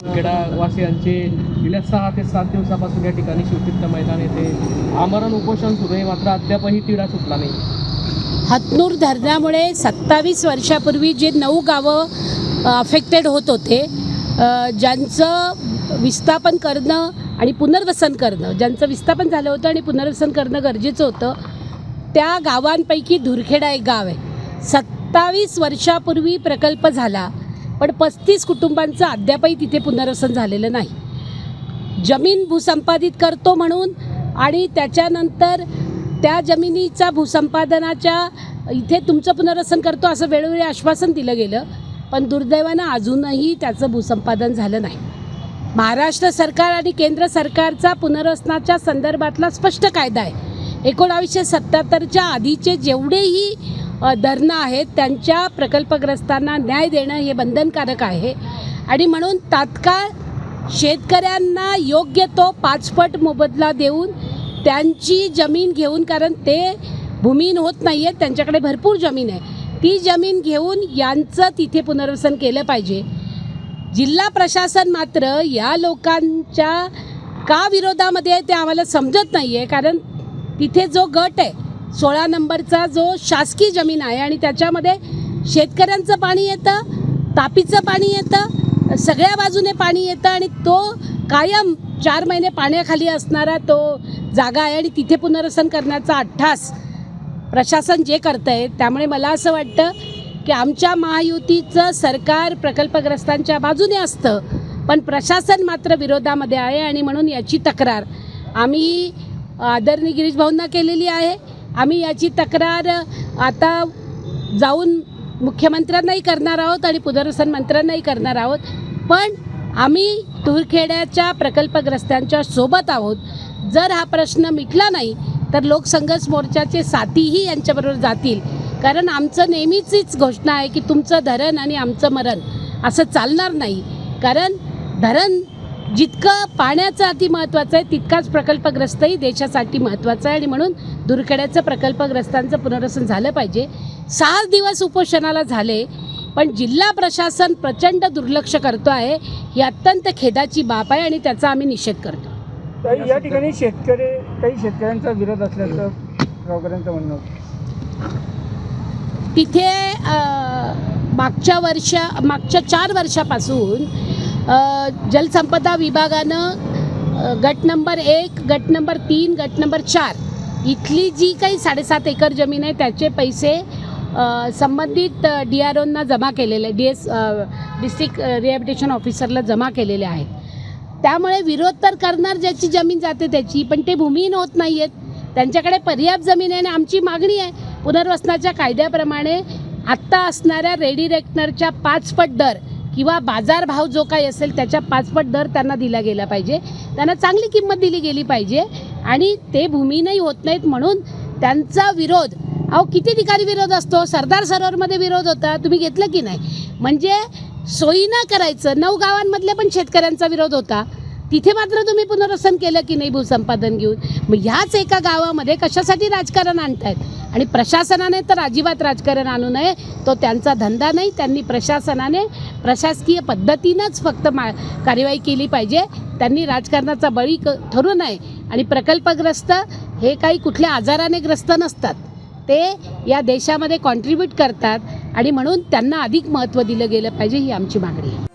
खेडावासियांचे गेल्या 6 ते 7 दिवसापासून या ठिकाणी शिवतीर्थ मैदान येथे आमरण उपोषण सुरू आहे, मात्र अद्यापही तिढा सुटला नाही. हतनूर धरणामुळे 27 वर्षापूर्वी जे 9 गावं अफेक्टेड होत होते, ज्यांचं विस्थापन करणं आणि पुनर्वसन करणं, ज्यांचं विस्थापन झालं होतं आणि पुनर्वसन करणं गरजेचं होतं, त्या गावांपैकी धुरखेडा एक गाव आहे. 27 वर्षापूर्वी प्रकल्प झाला, पण 35 कुटुंबांचं अद्यापही तिथे पुनर्वसन झालेलं नाही. जमीन भूसंपादित करतो म्हणून आणि त्याच्यानंतर त्या जमिनीचा भूसंपादनाच्या इथे तुमचं पुनर्वसन करतो असं वेळोवेळी आश्वासन दिलं गेलं, पण दुर्दैवानं अजूनही त्याचं भूसंपादन झालं नाही. महाराष्ट्र सरकार आणि केंद्र सरकारचा पुनर्वसनाच्या संदर्भातला स्पष्ट कायदा आहे. 1977च्या आधीचे जेवढेही धरणं आहेत त्यांच्या प्रकल्पग्रस्तांना न्याय देणं हे बंधनकारक आहे आणि म्हणून तात्काळ शेतकऱ्यांना योग्य तो 5 पट मोबदला देऊन त्यांची जमीन घेऊन, कारण ते भूमिहीन होत नाही आहेत, त्यांच्याकडे भरपूर जमीन आहे, ती जमीन घेऊन यांचं तिथे पुनर्वसन केलं पाहिजे. जिल्हा प्रशासन मात्र या लोकांच्या का विरोधामध्ये आहे ते आम्हाला समजत नाही आहे. कारण तिथे जो गट आहे 16 नंबरचा, जो शासकीय जमीन आहे आणि त्याच्यामध्ये शेतकऱ्यांचं पाणी येतं, तापीचं पाणी येतं, सगळ्या बाजूने पाणी येतं आणि तो कायम 4 महिने पाण्याखाली असणारा तो जागा आहे आणि तिथे पुनर्वसन करण्याचा अट्टास प्रशासन जे करतं आहे. त्यामुळे मला असं वाटतं की आमच्या महायुतीचं सरकार प्रकल्पग्रस्तांच्या बाजूने असतं, पण प्रशासन मात्र विरोधामध्ये आहे आणि म्हणून याची तक्रार आम्ही आदरणीय गिरीश भाऊंना केलेली आहे. आम्ही याची तक्रार आता जाऊन मुख्यमंत्र्यांनाही करणार आहोत आणि पुनर्वसन मंत्र्यांनाही करणार आहोत. पण आम्ही धुरखेड्याच्या प्रकल्पग्रस्तांच्या सोबत आहोत. जर हा प्रश्न मिटला नाही तर लोकसंघर्ष मोर्चाचे साथीही यांच्याबरोबर जातील, कारण आमचं नेहमीचीच घोषणा आहे की तुमचं धरण आणि आमचं मरण असं चालणार नाही. कारण धरण जितकं पाण्याचं अति महत्त्वाचं आहे तितकाच प्रकल्पग्रस्तही देशासाठी महत्त्वाचं आहे आणि म्हणून धुरखेड्याचं प्रकल्पग्रस्तांचं पुनर्वसन झालं पाहिजे. 6 दिवस उपोषणाला झाले, पण जिल्हा प्रशासन प्रचंड दुर्लक्ष करतो आहे, ही अत्यंत खेदाची बाब आहे आणि त्याचा आम्ही निषेध करतो. या ठिकाणी काही शेतकऱ्यांचा विरोध असल्याचं गावकऱ्यांचं म्हणणं होतं. तिथे मागच्या 4 वर्षापासून जलसंपदा विभागानं गट नंबर 1, गट नंबर 3, गट नंबर 4 इथली जी काही 7.5 एकर जमीन आहे त्याचे पैसे संबंधित DROंना जमा केलेले, डिस्ट्रिक्ट रिहॅबिलिटेशन ऑफिसरला जमा केलेले आहेत. त्यामुळे विरोध तर करणार ज्याची जमीन जाते त्याची, पण ते भूमिहीन होत नाही आहेत, त्यांच्याकडे पर्याप्त जमीन आहे आणि आमची मागणी आहे पुनर्वसनाच्या कायद्याप्रमाणे आत्ता असणाऱ्या रेडी रेकनरच्या 5 पट दर किंवा बाजारभाव जो काही असेल त्याच्या 5 पट दर त्यांना दिला गेला पाहिजे, त्यांना चांगली किंमत दिली गेली पाहिजे आणि ते भूमिहीनही होत नाहीत म्हणून त्यांचा विरोध. अहो किती ठिकाणी विरोध असतो, सरदार सरोवरमध्ये विरोध होता, तुम्ही घेतलं की नाही? म्हणजे सोयीनं करायचं. 9 गावांमधल्या पण शेतकऱ्यांचा विरोध होता, तिथे मात्र तुम्ही पुनर्वसन केलं की नाही भूसंपादन घेऊन? मग ह्याच एका गावामध्ये कशासाठी राजकारण आणतायत? आणि प्रशासनाने तर अजिबात राजकारण आणू नये, तो त्यांचा धंदा नाही. त्यांनी प्रशासनाने प्रशासकीय पद्धतीनंच फक्त कार्यवाही केली पाहिजे, त्यांनी राजकारणाचा बळी ठरू नये. आणि प्रकल्पग्रस्त हे काही कुठल्या आजाराने ग्रस्त नसतात, ते या देशामध्ये कॉन्ट्रीब्यूट करतात आणि म्हणून त्यांना अधिक महत्त्व दिलं गेलं पाहिजे, ही आमची मागणी आहे.